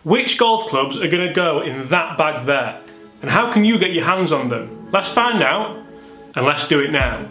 Which golf clubs are going to go in that bag there? And how can you get your hands on them? Let's find out, and let's do it now.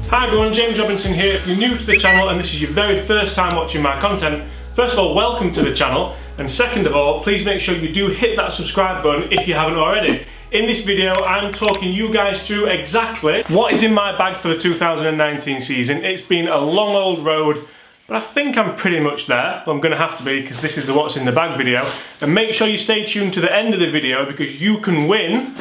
Hi everyone, James Robinson here. If you're new to the channel and this is your very first time watching my content, first of all, welcome to the channel, and second of all, please make sure you do hit that subscribe button if you haven't already. In this video, I'm talking you guys through exactly what is in my bag for the 2019 season. It's been a long old road, but I think I'm pretty much there. Well, I'm going to have to be, because this is the what's in the bag video. And make sure you stay tuned to the end of the video, because you can win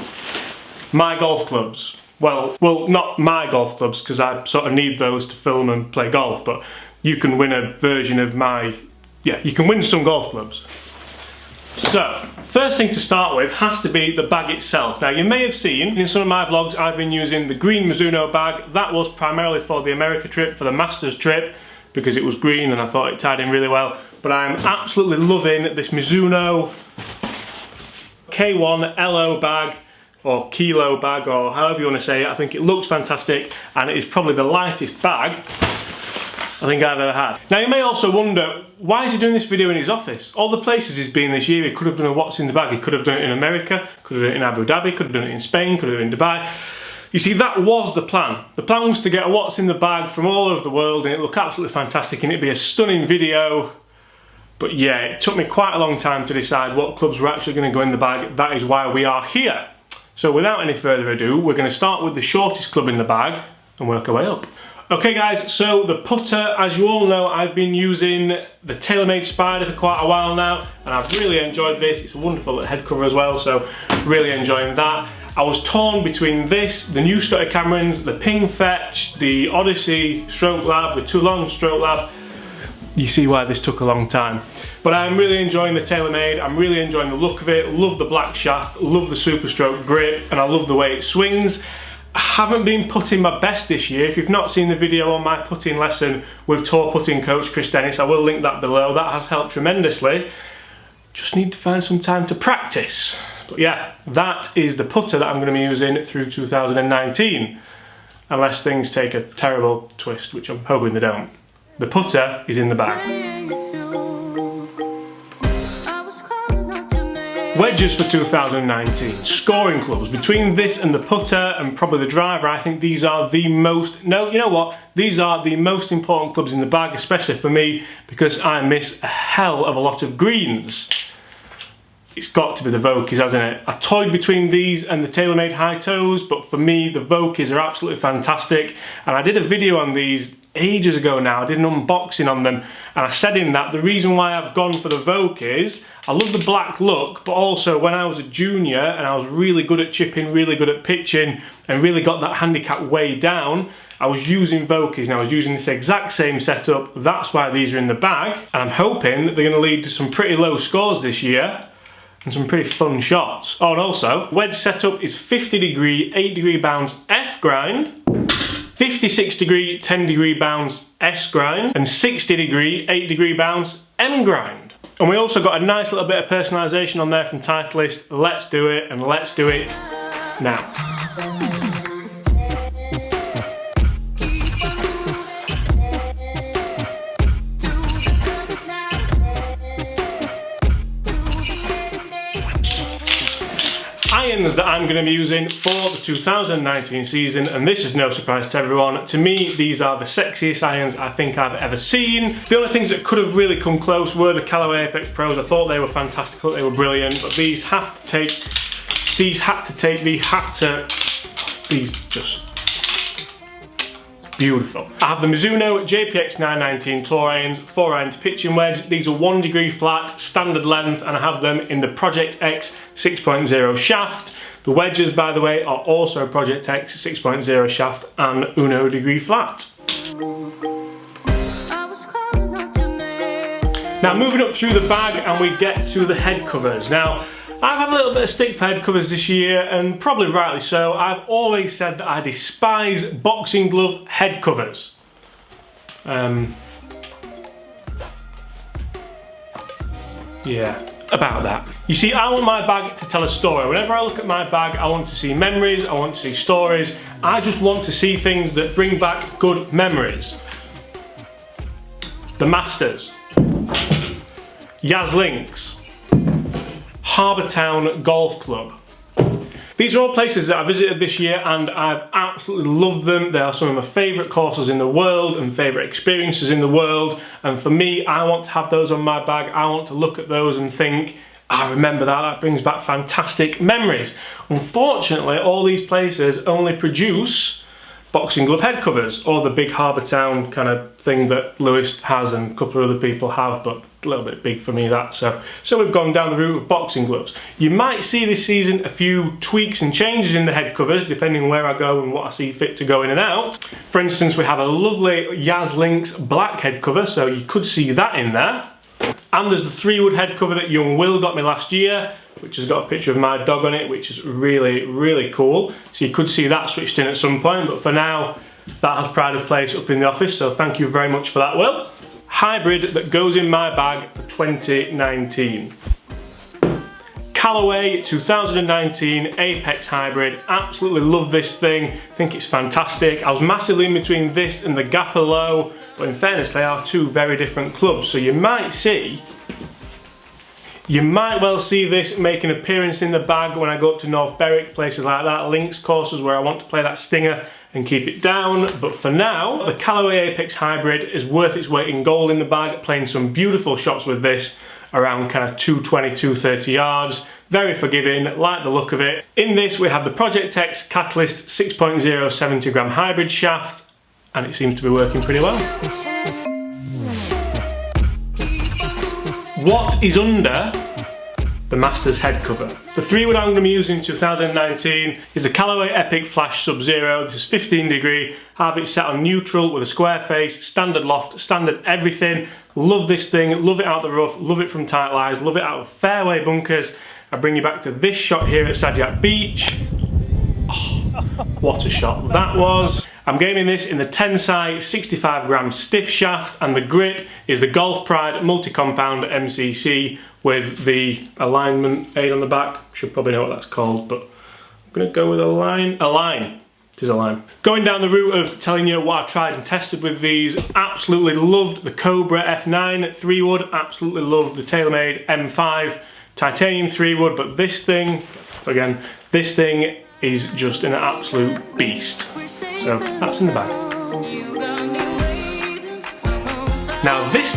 my golf clubs. Well, not my golf clubs, because I sort of need those to film and play golf, but you can win a version of my, you can win some golf clubs. So, first thing to start with has to be the bag itself. Now, you may have seen in some of my vlogs I've been using the green Mizuno bag. That was primarily for the America trip, for the Masters trip, because it was green and I thought it tied in really well. But I'm absolutely loving this Mizuno K1 LO bag, or kilo bag, or however you want to say it. I think it looks fantastic, and it is probably the lightest bag I think I've ever had. Now, you may also wonder, why is he doing this video in his office? All the places he's been this year, he could have done a what's in the bag. He could have done it in America, could have done it in Abu Dhabi, could have done it in Spain, could have done it in Dubai. You see, that was the plan. The plan was to get a what's in the bag from all over the world, and it looked absolutely fantastic, and it'd be a stunning video. But yeah, it took me quite a long time to decide what clubs were actually going to go in the bag. That is why we are here. So without any further ado, we're going to start with the shortest club in the bag and work our way up. Okay guys, so the putter, as you all know, I've been using the TaylorMade Spider for quite a while now, and I've really enjoyed this. It's a wonderful head cover as well, so really enjoying that. I was torn between this, the new Scotty Camerons, the Ping Fetch, the Odyssey Stroke Lab, the Toulon Stroke Lab. You see why this took a long time. But I'm really enjoying the TaylorMade. I'm really enjoying the look of it. Love the black shaft, love the Super Stroke grip, and I love the way it swings. I haven't been putting my best this year. If you've not seen the video on my putting lesson with tour putting coach Chris Dennis, I will link that below. That has helped tremendously. Just need to find some time to practice. But yeah, that is the putter that I'm going to be using through 2019. Unless things take a terrible twist, which I'm hoping they don't. The putter is in the bag. Wedges for 2019, scoring clubs. Between this and the putter and probably the driver, I think these are the most, no, you know what? These are the most important clubs in the bag, especially for me, because I miss a hell of a lot of greens. It's got to be the Vokeys, hasn't it? I toyed between these and the TaylorMade High Toes, but for me, the Vokeys are absolutely fantastic. And I did a video on these ages ago now. I did an unboxing on them, and I said in that the reason why I've gone for the Vokeys, I love the black look, but also when I was a junior and I was really good at chipping, really good at pitching, and really got that handicap way down, I was using Vokeys, and I was using this exact same setup. That's why these are in the bag, and I'm hoping that they're going to lead to some pretty low scores this year and some pretty fun shots. Oh, and also, wedge setup is 50 degree, 8 degree bounce F grind, 56 degree, 10 degree bounce S grind, and 60 degree, 8 degree bounce M grind. And we also got a nice little bit of personalisation on there from Titleist. Let's do it, and let's do it now. Irons that I'm going to be using for the 2019 season, and this is no surprise to everyone. To me, these are the sexiest irons I think I've ever seen. The only things that could have really come close were the Callaway Epic Pros. I thought they were fantastic, I thought they were brilliant, but these just beautiful. I have the Mizuno JPX 919 Tour Irons, 4-iron pitching wedge. These are 1 degree flat, standard length, and I have them in the Project X 6.0 shaft. The wedges, by the way, are also Project X 6.0 shaft and 1 degree flat. Now, moving up through the bag, and we get to the head covers. Now, I've had a little bit of stick for head covers this year, and probably rightly so. I've always said that I despise boxing glove head covers. Yeah, about that. You see, I want my bag to tell a story. Whenever I look at my bag, I want to see memories, I want to see stories. I just want to see things that bring back good memories. The Masters, Yas Links, Harbour Town Golf Club. These are all places that I visited this year and I've absolutely loved them. They are some of my favourite courses in the world and favourite experiences in the world. And for me, I want to have those on my bag. I want to look at those and think, I remember that, that brings back fantastic memories. Unfortunately, all these places only produce boxing glove head covers, or the big Harbour Town kind of thing that Lewis has and a couple of other people have, but a little bit big for me that. So we've gone down the route of boxing gloves. You might see this season a few tweaks and changes in the head covers, depending on where I go and what I see fit to go in and out. For instance, we have a lovely Yas Links black head cover, so you could see that in there. And there's the 3-wood head cover that young Will got me last year, which has got a picture of my dog on it, which is really, really cool. So you could see that switched in at some point, but for now, that has pride of place up in the office, so thank you very much for that, Will. Hybrid that goes in my bag for 2019. Callaway 2019 Apex Hybrid. Absolutely love this thing, think it's fantastic. I was massively in between this and the Gapper Low, but in fairness, they are two very different clubs, so you might well see this make an appearance in the bag when I go up to North Berwick, places like that, links courses where I want to play that stinger and keep it down. But for now, the Callaway Apex Hybrid is worth its weight in gold in the bag, playing some beautiful shots with this around kind of 220, 230 yards. Very forgiving, like the look of it. In this we have the Project X Catalyst 6.0 70-gram hybrid shaft, and it seems to be working pretty well. What is under the Masters head cover? The 3-wood I'm going to be using in 2019 is the Callaway Epic Flash Sub-Zero. This is 15 degree, have it set on neutral with a square face, standard loft, standard everything. Love this thing, love it out the rough, love it from tight lies, love it out of fairway bunkers. I bring you back to this shot here at Sadyat Beach. Oh, what a shot that was. I'm gaming this in the Tensai 65-gram stiff shaft, and the grip is the Golf Pride multi-compound MCC with the alignment aid on the back. Should probably know what that's called, but I'm gonna go with a line. A line. It is a line. Going down the route of telling you what I tried and tested with these, absolutely loved the COBRA F9 3-wood, absolutely loved the TAYLORMADE M5 titanium 3-wood, but this thing, again, this thing is just an absolute beast. So that's in the bag. Now this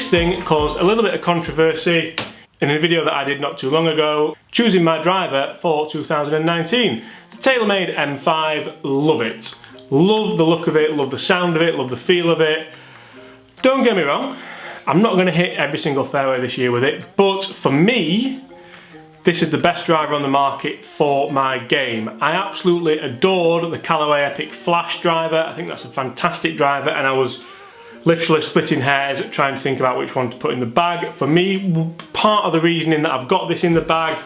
thing caused a little bit of controversy in a video that I did not too long ago, choosing my driver for 2019. The TAYLORMADE M5, love it. Love the look of it, love the sound of it, love the feel of it. Don't get me wrong, I'm not going to hit every single fairway this year with it, but for me, this is the best driver on the market for my game. I absolutely adored the Callaway Epic Flash driver. I think that's a fantastic driver, and I was literally splitting hairs trying to think about which one to put in the bag. For me, part of the reasoning that I've got this in the bag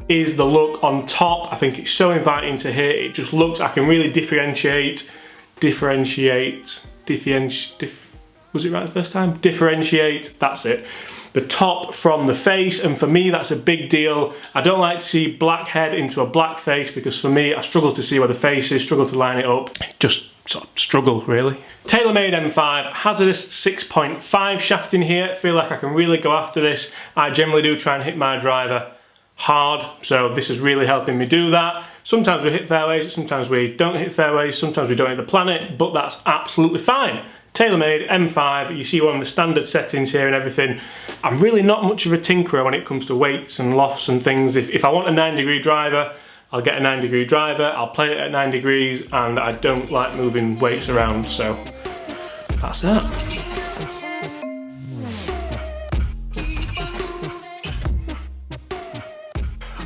is the look on top. I think it's so inviting to hit. It just looks, I can really differentiate, was it right the first time? Differentiate, that's it. The top from the face, and for me that's a big deal. I don't like to see black head into a black face, because for me I struggle to see where the face is, struggle to line it up, just sort of struggle really. TAYLORMADE M5, hazardous 6.5 shaft in here, feel like I can really go after this. I generally do try and hit my driver hard, so this is really helping me do that. Sometimes we hit fairways, sometimes we don't hit fairways, sometimes we don't hit the planet, but that's absolutely fine. TAYLORMADE M5, you see one of the standard settings here and everything. I'm really not much of a tinkerer when it comes to weights and lofts and things. If I want a 9-degree driver, I'll get a 9-degree driver, I'll play it at 9 degrees, and I don't like moving weights around, so that's that.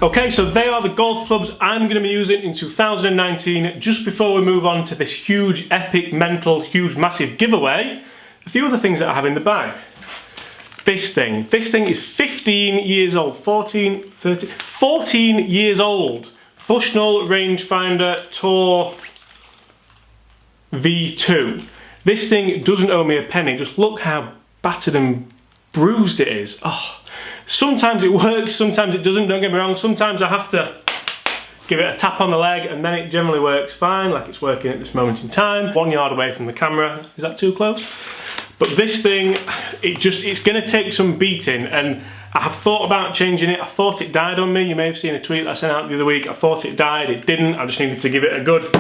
Okay, so they are the golf clubs I'm going to be using in 2019. Just before we move on to this huge, epic, mental, huge, massive giveaway, a few other things that I have in the bag. This thing is 15 years old, 14 years old. Bushnell Rangefinder Tour V2. This thing doesn't owe me a penny, just look how battered and bruised it is. Oh, sometimes it works, sometimes it doesn't, don't get me wrong. Sometimes I have to give it a tap on the leg and then it generally works fine, like it's working at this moment in time. 1 yard away from the camera. Is that too close? But this thing, it's gonna take some beating, and I have thought about changing it. I thought it died on me. You may have seen a tweet that I sent out the other week. I thought it died, it didn't. I just needed to give it a good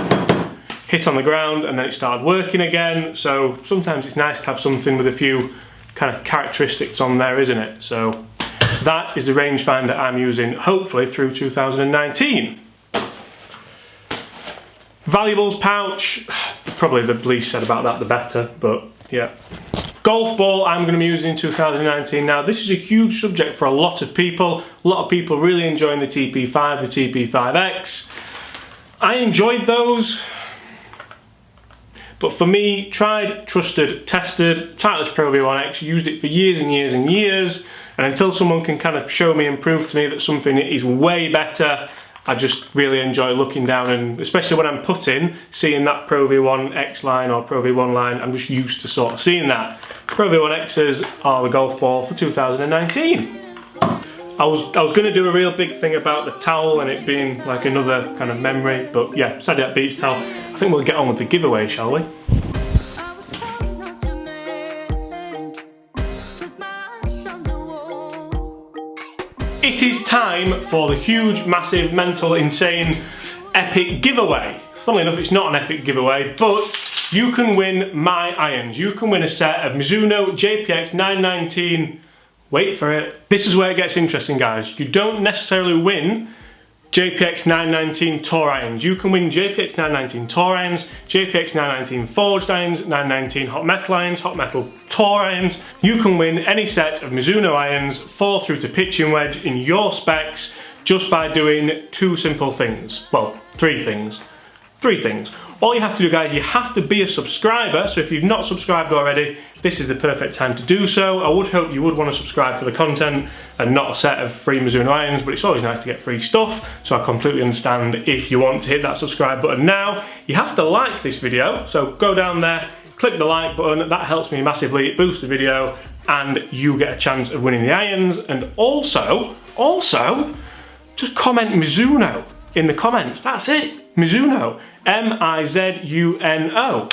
hit on the ground and then it started working again. So sometimes it's nice to have something with a few kind of characteristics on there, isn't it? So that is the rangefinder I'm using, hopefully through 2019. Valuables pouch, probably the least said about that the better, but yeah. Golf ball I'm going to be using in 2019. Now this is a huge subject for a lot of people. A lot of people really enjoying the TP5, the TP5X. I enjoyed those, but for me, tried, trusted, tested, TITLEIST Pro V1X, used it for years and years and years, and until someone can kind of show me and prove to me that something is way better, I just really enjoy looking down, and especially when I'm putting, seeing that Pro V1X line or Pro V1 line, I'm just used to sort of seeing that. Pro V1Xs are the golf ball for 2019. I was going to do a real big thing about the towel and it being like another kind of memory, but yeah, besides that beach towel, I think we'll get on with the giveaway, shall we? It is time for the huge, massive, mental, insane, epic giveaway. Funnily enough, it's not an epic giveaway, but you can win my irons. You can win a set of Mizuno JPX 919. Wait for it. This is where it gets interesting, guys. You don't necessarily win JPX 919 Tour irons. You can win JPX 919 Tour irons, JPX 919 Forged irons, 919 Hot Metal irons, Hot Metal Tour irons. You can win any set of Mizuno irons, 4 through to pitching wedge in your specs, just by doing 2 simple things. Well, 3 things. 3 things. All you have to do, guys, you have to be a subscriber. So if you've not subscribed already, this is the perfect time to do so. I would hope you would want to subscribe for the content and not a set of free Mizuno irons, but it's always nice to get free stuff. So I completely understand if you want to hit that subscribe button now. You have to like this video, so go down there, click the like button. That helps me massively. It boosts the video and you get a chance of winning the irons. And also, just comment Mizuno in the comments. That's it. Mizuno. M-I-Z-U-N-O.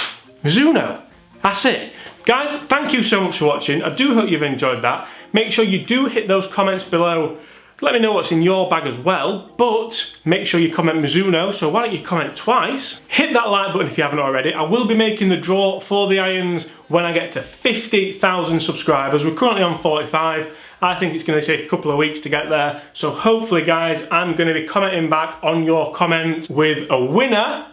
Mizuno. That's it. Guys, thank you so much for watching. I do hope you've enjoyed that. Make sure you do hit those comments below. Let me know what's in your bag as well, but make sure you comment Mizuno, so why don't you comment twice? Hit that like button if you haven't already. I will be making the draw for the irons when I get to 50,000 subscribers. We're currently on 45. I think it's going to take a couple of weeks to get there. So hopefully, guys, I'm going to be commenting back on your comments with a winner,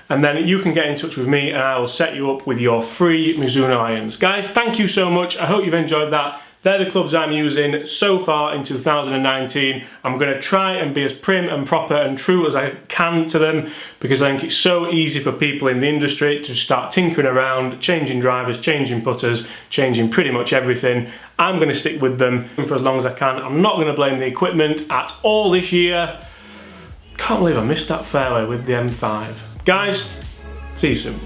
and then you can get in touch with me and I will set you up with your free Mizuno irons. Guys, thank you so much. I hope you've enjoyed that. They're the clubs I'm using so far in 2019. I'm going to try and be as prim and proper and true as I can to them, because I think it's so easy for people in the industry to start tinkering around, changing drivers, changing putters, changing pretty much everything. I'm going to stick with them for as long as I can. I'm not going to blame the equipment at all this year. Can't believe I missed that fairway with the M5. Guys, see you soon.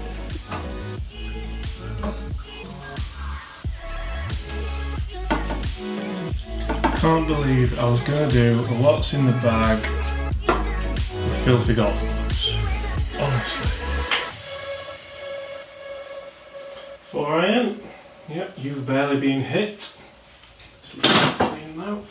Can't believe I was going to do a what's in the bag with filthy golf clubs. Honestly. 4 iron. Yep, you've barely been hit. Just let it clean out.